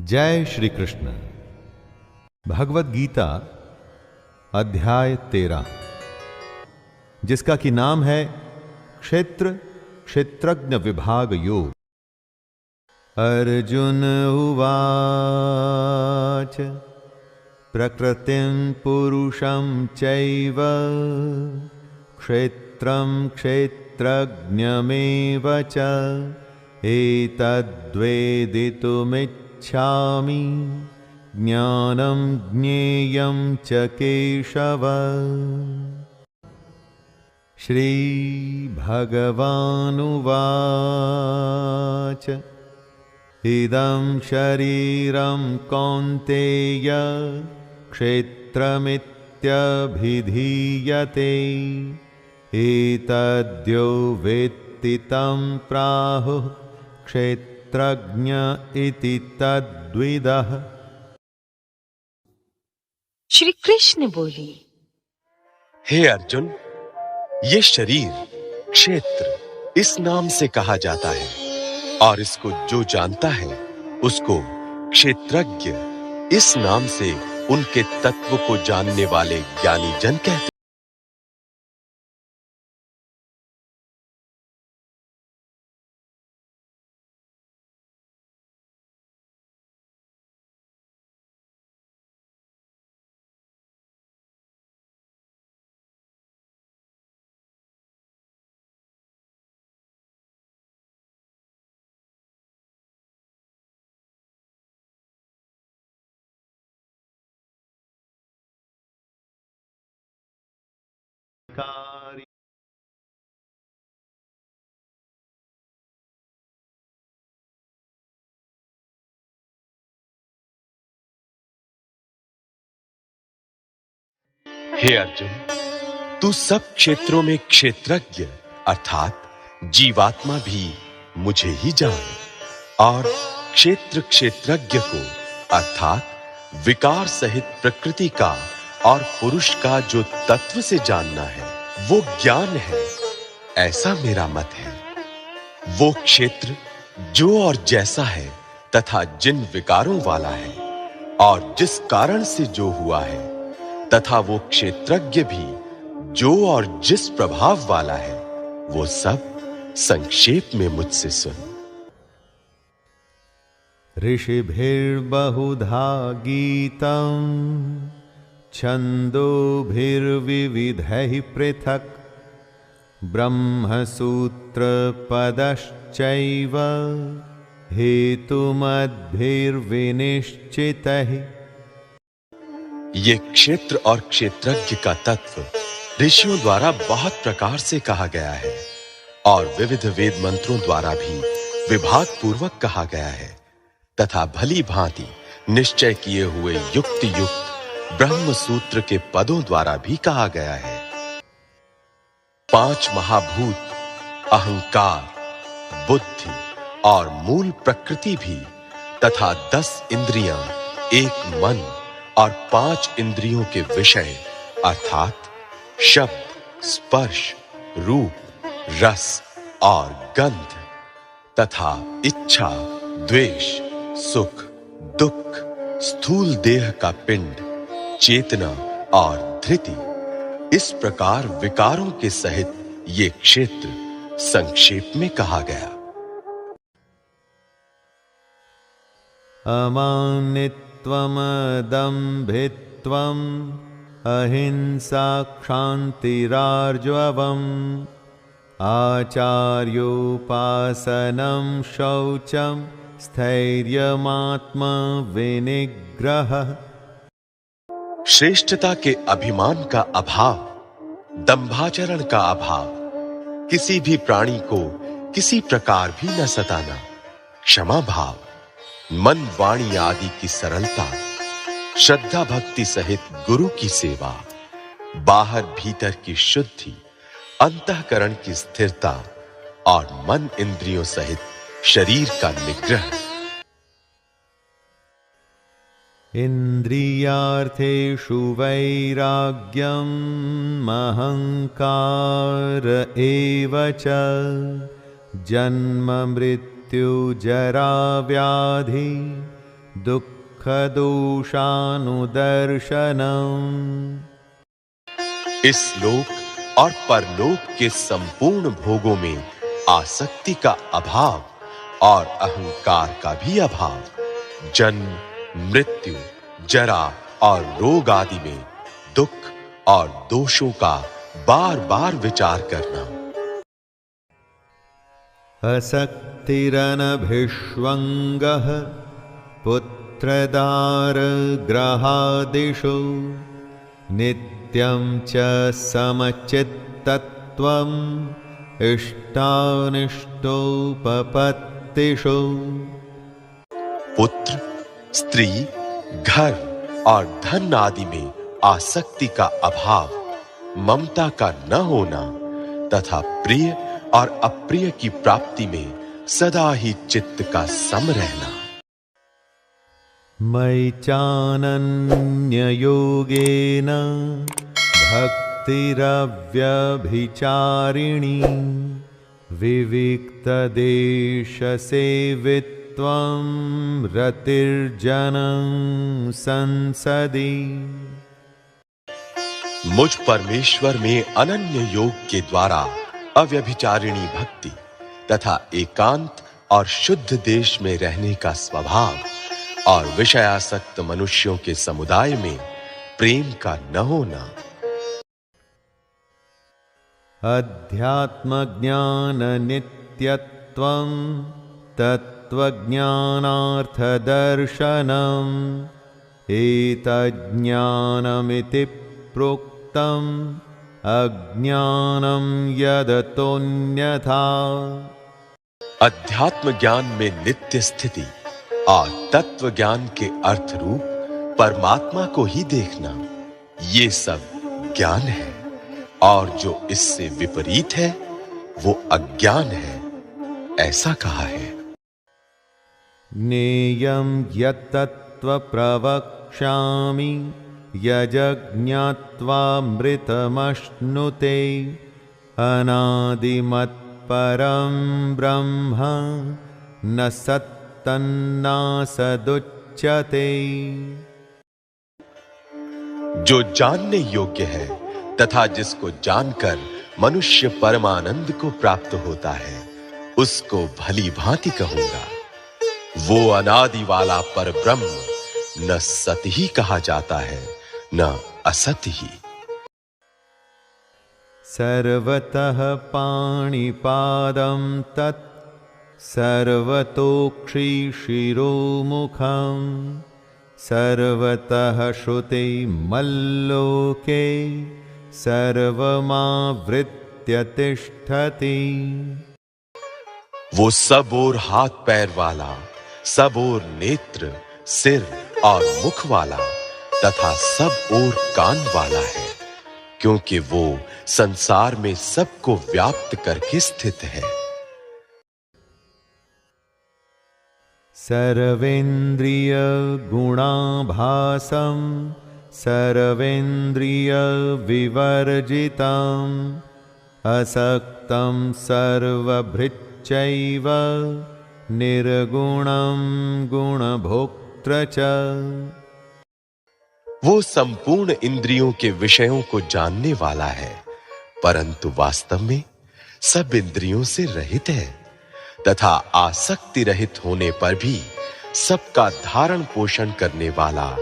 जय श्री कृष्ण। भगवत गीता अध्याय 13, जिसका कि नाम है क्षेत्र क्षेत्रज्ञ विभाग योग। अर्जुन उवाच प्रकृतिं पुरुषं चैव क्षेत्रं क्षेत्रज्ञमेव च एतद्वेदितुमिच्छामि ज्ञानं ज्ञेयं च केशव। श्री भगवानुवाच इदं शरीरं कौन्तेय क्षेत्रमित्यभिधीयते एतद्यो वेत्ति तं प्राहुः क्षेत्रज्ञ इति तद्विदः। श्री कृष्ण बोले, हे अर्जुन, ये शरीर क्षेत्र इस नाम से कहा जाता है और इसको जो जानता है उसको क्षेत्रज्ञ इस नाम से उनके तत्व को जानने वाले ज्ञानी जन कहते हैं। हे अर्जुन, तू सब क्षेत्रों में क्षेत्रज्ञ अर्थात जीवात्मा भी मुझे ही जान और क्षेत्र क्षेत्रज्ञ को अर्थात विकार सहित प्रकृति का और पुरुष का जो तत्व से जानना है वो ज्ञान है, ऐसा मेरा मत है। वो क्षेत्र जो और जैसा है तथा जिन विकारों वाला है और जिस कारण से जो हुआ है तथा वो क्षेत्रज्ञ भी जो और जिस प्रभाव वाला है वो सब संक्षेप में मुझसे सुन। ऋषिभिर्बहुधा गीतं छन्दोभिर्विविधैः पृथक् ब्रह्मसूत्रपदश्चैव हेतुमद्भिर्विनिश्चितैः। ये क्षेत्र और क्षेत्रज्ञ का तत्व ऋषियों द्वारा बहुत प्रकार से कहा गया है और विविध वेद मंत्रों द्वारा भी विभाग पूर्वक कहा गया है तथा भली भांति निश्चय किए हुए युक्त युक्त ब्रह्म सूत्र के पदों द्वारा भी कहा गया है। 5 महाभूत अहंकार, बुद्धि और मूल प्रकृति भी तथा 10 इंद्रियां, एक मन और 5 इंद्रियों के विषय अर्थात शब्द, स्पर्श, रूप, रस और गंध तथा इच्छा, द्वेष, सुख, दुख, स्थूल देह का पिंड, चेतना और धृति, इस प्रकार विकारों के सहित ये क्षेत्र संक्षेप में कहा गया। अमानित्वमदम्भित्वम् अहिंसा क्षान्तिरार्जवम् आचार्योपासनं शौचं स्थैर्यमात्मविनिग्रहः। श्रेष्ठता के अभिमान का अभाव, दंभाचरण का अभाव, किसी भी प्राणी को किसी प्रकार भी न सताना, क्षमा भाव, मन वाणी आदि की सरलता, श्रद्धा भक्ति सहित गुरु की सेवा, बाहर भीतर की शुद्धि, अंतःकरण की स्थिरता और मन इंद्रियों सहित शरीर का निग्रह। इंद्रियार्थेषु वैराग्यम् अहंकार एव च जन्म मृत्यु जरा व्याधि दुःखदोषानुदर्शनम्। इस लोक और परलोक के संपूर्ण भोगों में आसक्ति का अभाव और अहंकार का भी अभाव, जन्म, मृत्यु, जरा और रोग आदि में दुख और दोषों का बार-बार विचार करना। असक्तिरनभिष्वङ्गः पुत्रदारगृहादिषु नित्यं च समचित्तत्वम् इष्टानिष्टोपपत्तिषु। पुत्र, स्त्री, घर और धन आदि में आसक्ति का अभाव, ममता का न होना तथा प्रिय और अप्रिय की प्राप्ति में सदा ही चित्त का सम रहना। मयि चानन्ययोगेन भक्तिरव्यभिचारिणी विविक्तदेशसेवित्वं रतिर्जनं संसदि। मुझ परमेश्वर में अनन्य योग के द्वारा अव्यभिचारिणी भक्ति तथा एकांत और शुद्ध देश में रहने का स्वभाव और विषयासक्त मनुष्यों के समुदाय में प्रेम का न होना। अध्यात्मज्ञाननित्यत्वं तत्त्वज्ञानार्थदर्शनम् एतज्ज्ञानमिति प्रोक्तम् अज्ञानं यदतोऽन्यथा। अध्यात्म ज्ञान में नित्य स्थिति और तत्व ज्ञान के अर्थ रूप परमात्मा को ही देखना, ये सब ज्ञान है, और जो इससे विपरीत है वो अज्ञान है, ऐसा कहा है। ज्ञेयं यत्तत्त्व प्रवक्ष्यामि यज्ञात्वामृतमश्नुते अनादिमत्परं ब्रह्म न सत्तन्नासदुच्यते। जो जानने योग्य है तथा जिसको जानकर मनुष्य परमानंद को प्राप्त होता है, उसको भली भांति कहूंगा। वो अनादि वाला परब्रह्म न सत ही कहा जाता है न असत ही। सर्वतः पाणिपादं तत् सर्वतोक्षिशिरोमुखं सर्वतः श्रुतिमल्लोके सर्वमावृत्य तिष्ठति। वो सब ओर हाथ पैर वाला, सब ओर नेत्र, सिर और मुख वाला तथा सब ओर कान वाला है, क्योंकि वो संसार में सबको व्याप्त करके स्थित है। सर्वेन्द्रिय गुणाभासं सर्वेन्द्रिय विवर्जितं असक्तं सर्वभृच्चैव निर्गुणं गुणभोक्त्र च। वो संपूर्ण इंद्रियों के विषयों को जानने वाला है, परंतु वास्तव में सब इंद्रियों से रहित है तथा आसक्ति रहित होने पर भी सबका धारण पोषण करने वाला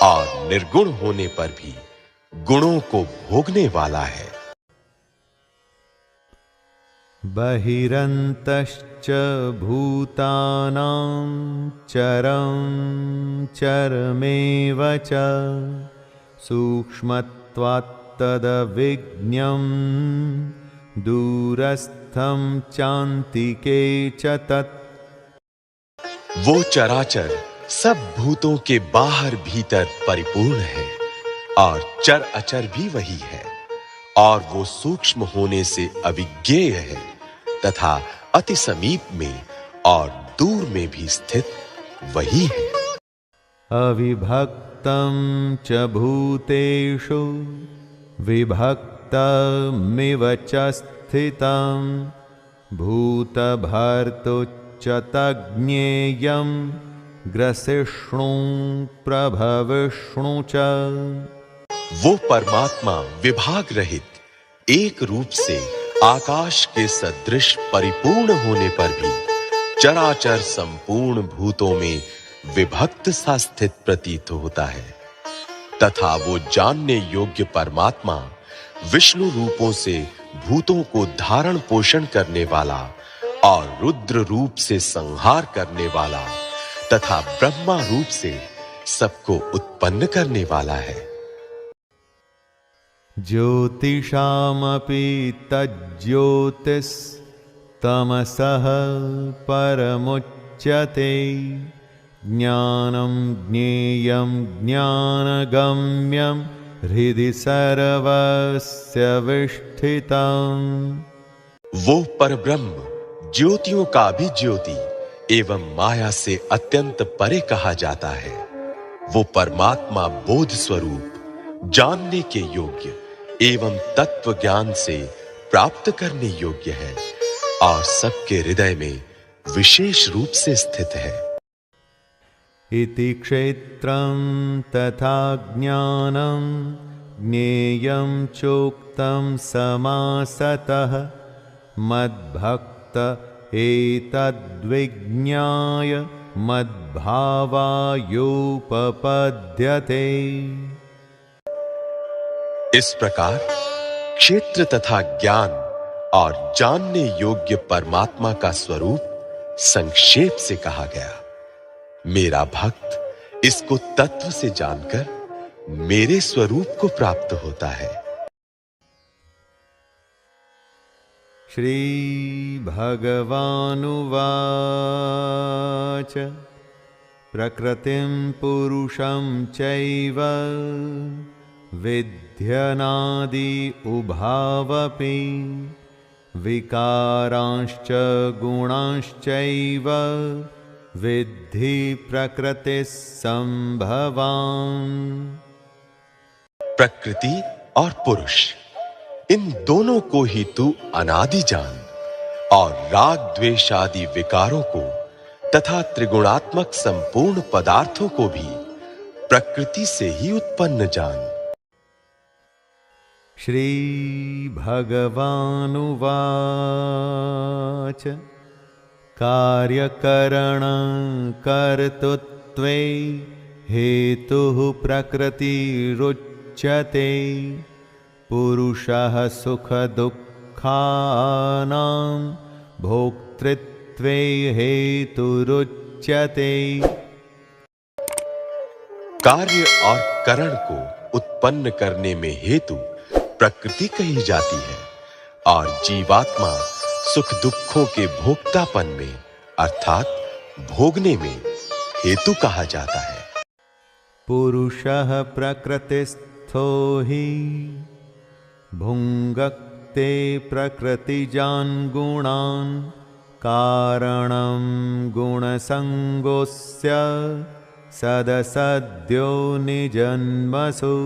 और निर्गुण होने पर भी गुणों को भोगने वाला है। बहिरन्तश्च भूतानां चरं चरमेव च सूक्ष्मत्वात् तदविज्ञं दूरस्थं चान्तिके च तत्। वो चराचर सब भूतों के बाहर भीतर परिपूर्ण है और चर अचर भी वही है, और वो सूक्ष्म होने से अविज्ञेय है तथा अति समीप में और दूर में भी स्थित वही है। अविभक्तं च भूतेषु विभक्तमिव च स्थितं भूतभर्तुश्च तज्ज्ञेयं ग्रसिष्णु प्रभविष्णु च। वो परमात्मा विभाग रहित एक रूप से आकाश के सदृश परिपूर्ण होने पर भी चराचर संपूर्ण भूतों में विभक्त सा स्थित प्रतीत होता है, तथा वो जानने योग्य परमात्मा विष्णु रूपों से भूतों को धारण पोषण करने वाला और रुद्र रूप से संहार करने वाला तथा ब्रह्मा रूप से सबको उत्पन्न करने वाला है। ज्योतिषामपि तज्ज्योतिस् तमसः परमुच्यते। ज्ञानं ज्ञेयं ज्ञानगम्यं हृदि सर्वस्य विष्ठितम्। वो परब्रह्म ज्योतियों का भी ज्योति एवं माया से अत्यंत परे कहा जाता है। वो परमात्मा बोध स्वरूप, जानने के योग्य एवं तत्व ज्ञान से प्राप्त करने योग्य है और सबके हृदय में विशेष रूप से स्थित है। इति क्षेत्रं तथा ज्ञानं ज्ञेयं चोक्तं समासतः मद्भक्त एतद्विज्ञाय मद्भावायोपपद्यते। इस प्रकार क्षेत्र तथा ज्ञान और जानने योग्य परमात्मा का स्वरूप संक्षेप से कहा गया। मेरा भक्त इसको तत्व से जानकर मेरे स्वरूप को प्राप्त होता है। श्री भगवानुवाच प्रकृतिं पुरुषं चैव विध्यनादि उभावपि विकारांश्च गुणांश्चैव विद्धि प्रकृतिः संभवान्। प्रकृति और पुरुष, इन दोनों को ही तू अनादि जान और राग द्वेष आदि विकारों को तथा त्रिगुणात्मक संपूर्ण पदार्थों को भी प्रकृति से ही उत्पन्न जान। श्री भगवानुवाच कार्यकरण कर्तृत्वे हेतुः प्रकृतिरुच्यते। पुरुषः सुख दुःखानां भोक्तृत्वे हेतुरुच्यते। कार्य और करण को उत्पन्न करने में हेतु प्रकृति कही जाती है और जीवात्मा सुख दुखों के भोक्तापन में अर्थात भोगने में हेतु कहा जाता है। पुरुषः प्रकृतिस्थो हि भुङ्क्ते प्रकृतिजान् गुणान् कारणं गुणसङ्गोऽस्य सदसद्यो निजन्मसु।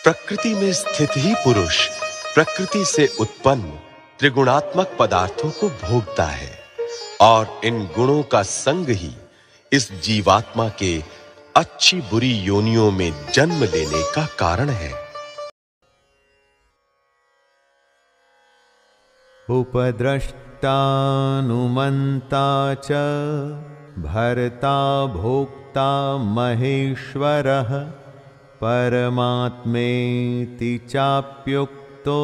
प्रकृति में स्थित ही पुरुष प्रकृति से उत्पन्न त्रिगुणात्मक पदार्थों को भोगता है और इन गुणों का संग ही इस जीवात्मा के अच्छी बुरी योनियों में जन्म लेने का कारण है। उपद्रष्टानुमन्ता च भर्ता भोक्ता महेश्वरः परमात्मेति चाप्युक्तो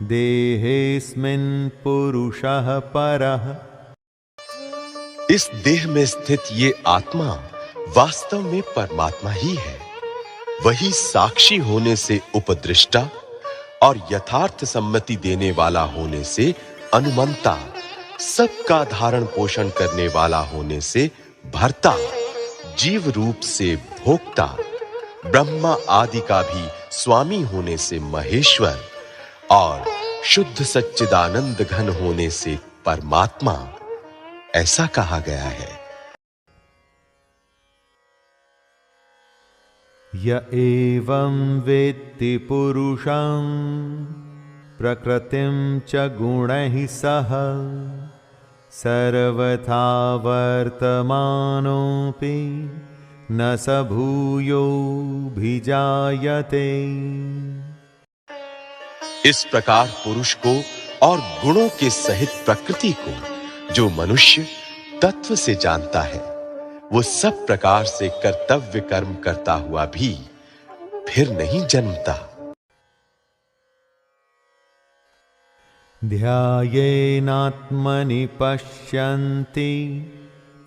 देहेऽस्मिन् पुरुषः परः। इस देह में स्थित ये आत्मा वास्तव में परमात्मा ही है। वही साक्षी होने से उपदृष्टा और यथार्थ सम्मति देने वाला होने से अनुमंता, सबका धारण पोषण करने वाला होने से भर्ता, जीव रूप से भोक्ता, ब्रह्मा आदि का भी स्वामी होने से महेश्वर और शुद्ध सच्चिदानंद घन होने से परमात्मा, ऐसा कहा गया है। य एवं वेत्ति पुरुषं प्रकृतिं च गुणैः सह सर्वथा वर्तमानोऽपि न स भूयोऽभिजायते। इस प्रकार पुरुष को और गुणों के सहित प्रकृति को जो मनुष्य तत्व से जानता है, वो सब प्रकार से कर्तव्य कर्म करता हुआ भी फिर नहीं जन्मता। ध्यायेनात्मनि पश्यन्ति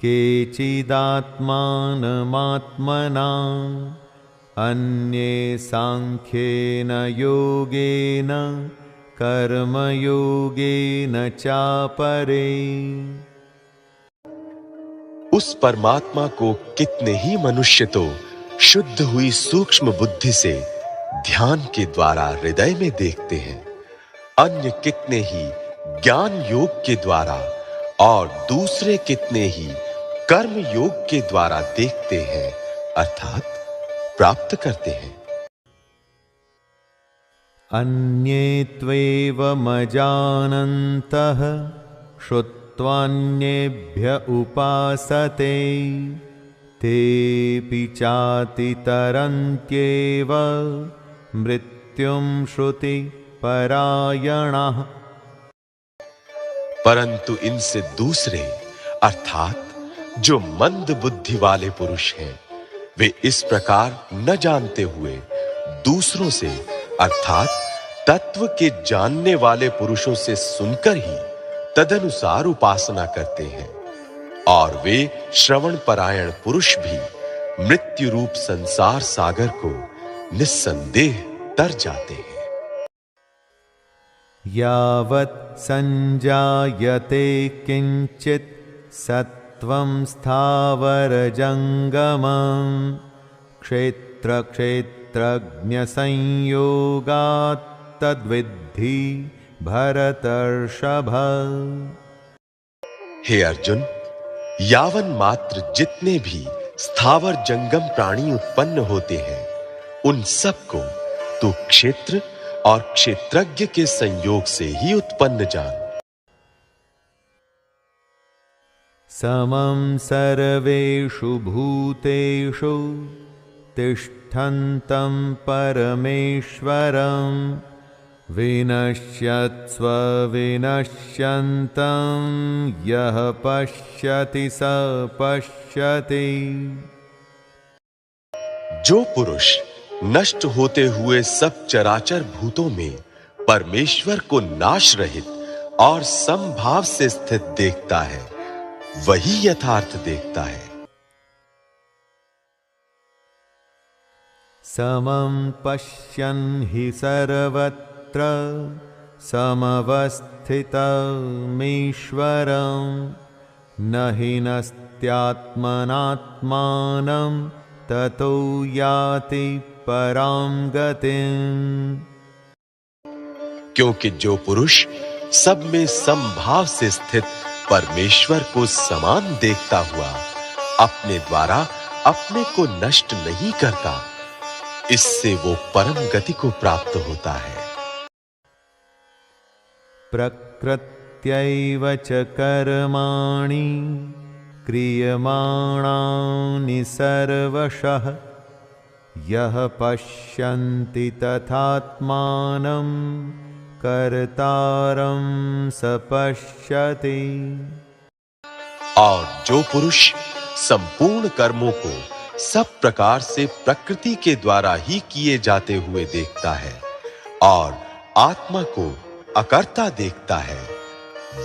केचिदात्मानमात्मना अन्ये सांख्येन योगेन कर्मयोगेन चापरे। उस परमात्मा को कितने ही मनुष्य तो शुद्ध हुई सूक्ष्म बुद्धि से ध्यान के द्वारा हृदय में देखते हैं, अन्य कितने ही ज्ञान योग के द्वारा और दूसरे कितने ही कर्म योग के द्वारा देखते हैं, अर्थात प्राप्त करते हैं। अन्ये त्वेवमजानन्तः श्रुत्वान्येभ्य उपासते तेऽपि चातितरन्त्येव मृत्युं श्रुति परायणाः। परंतु इनसे दूसरे अर्थात जो मंद बुद्धि वाले पुरुष हैं, वे इस प्रकार न जानते हुए दूसरों से अर्थात तत्व के जानने वाले पुरुषों से सुनकर ही तदनुसार उपासना करते हैं, और वे श्रवण परायण पुरुष भी मृत्यु रूप संसार सागर को निस्संदेह तर जाते हैं। यावत् संजायते किंचित् सत्वं स्थावरजंगमं क्षेत्रक्षेत्रज्ञसंयोगात् तद्विद्धि भरतर्षभ। हे अर्जुन, यावन मात्र जितने भी स्थावर जंगम प्राणी उत्पन्न होते हैं, उन सब को तू क्षेत्र और क्षेत्रज्ञ के संयोग से ही उत्पन्न जान। समं सर्वेषु भूतेषु तिष्ठन्तं परमेश्वरं विनश्यत्स्व विनश्यन्तं यः पश्यति स पश्यति। जो पुरुष नष्ट होते हुए सब चराचर भूतों में परमेश्वर को नाश रहित और समभाव से स्थित देखता है, वही यथार्थ देखता है। समं पश्यन् हि सर्वत्र समवस्थितमीश्वरं न हि नस्त्यात्मनात्मानं ततो याति परां गतिम्। क्योंकि जो पुरुष सब में समभाव से स्थित परमेश्वर को समान देखता हुआ अपने द्वारा अपने को नष्ट नहीं करता, इससे वो परम गति को प्राप्त होता है। प्रकृत्यैव च कर्माणि क्रियमाणानि सर्वशः यः पश्यन्ति तथात्मानं कर्तारं स पश्यति। और जो पुरुष संपूर्ण कर्मों को सब प्रकार से प्रकृति के द्वारा ही किए जाते हुए देखता है और आत्मा को अकर्ता देखता है,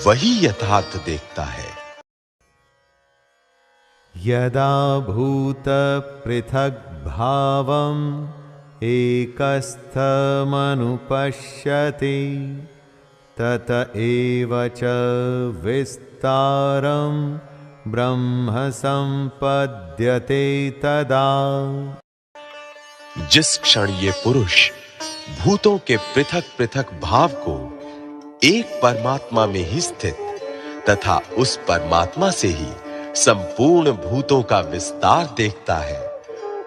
वही यथार्थ देखता है। यदा भूत पृथग् भावम् एकस्थमनुपश्यति तत एव च विस्तारं ब्रह्म संपद्यते तदा। जिस क्षण ये पुरुष भूतों के पृथक पृथक भाव को एक परमात्मा में ही स्थित तथा उस परमात्मा से ही संपूर्ण भूतों का विस्तार देखता है,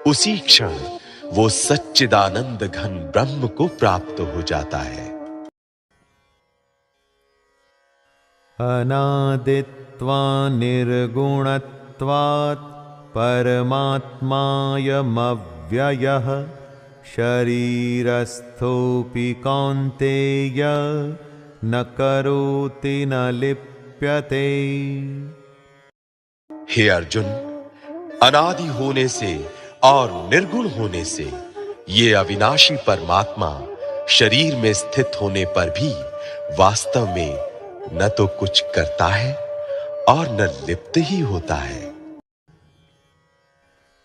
उसी क्षण वो सच्चिदानंद घन ब्रह्म को प्राप्त हो जाता है। अनादित्व निर्गुणत्वात् परमात्मायमव्ययः शरीरस्थोऽपि कौन्तेय न करोति न लिप्यते। हे अर्जुन, अनादि होने से और निर्गुण होने से ये अविनाशी परमात्मा शरीर में स्थित होने पर भी वास्तव में न तो कुछ करता है और न लिप्त ही होता है।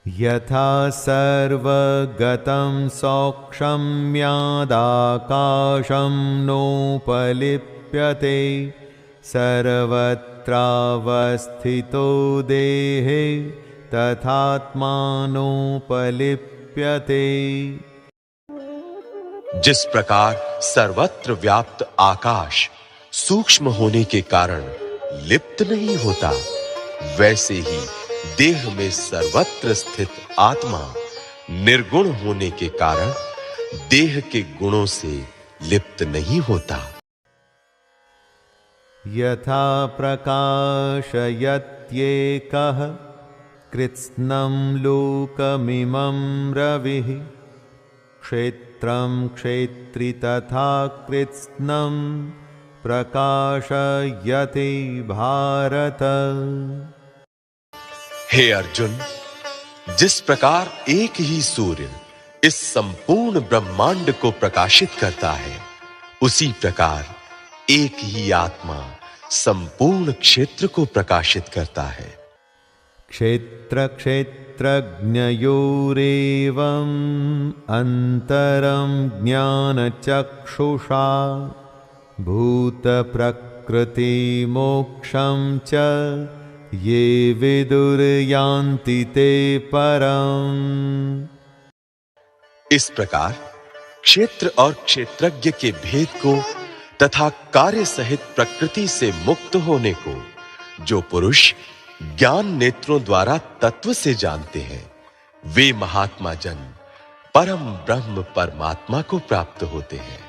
यथा सर्वगतं सौक्ष्म्यादाकाशं नोपलिप्यते सर्वत्रावस्थितो देहे तथात्मानोपलिप्यते। जिस प्रकार सर्वत्र व्याप्त आकाश सूक्ष्म होने के कारण लिप्त नहीं होता, वैसे ही देह में सर्वत्र स्थित आत्मा निर्गुण होने के कारण देह के गुणों से लिप्त नहीं होता। यथा प्रकाशयत्येकः कृत्स्नं लोकमिमं रविः क्षेत्रं क्षेत्री तथा कृत्स्नं प्रकाशयति भारत। हे अर्जुन, जिस प्रकार एक ही सूर्य इस संपूर्ण ब्रह्मांड को प्रकाशित करता है, उसी प्रकार एक ही आत्मा संपूर्ण क्षेत्र को प्रकाशित करता है। क्षेत्र क्षेत्रज्ञयोरेवम् अंतरं ज्ञानचक्षुषा भूत प्रकृति मोक्षं च ये विदुर्यान्ति ते परम्। इस प्रकार क्षेत्र और क्षेत्रज्ञ के भेद को तथा कार्य सहित प्रकृति से मुक्त होने को जो पुरुष ज्ञान नेत्रों द्वारा तत्व से जानते हैं, वे महात्मा जन परम ब्रह्म परमात्मा को प्राप्त होते हैं।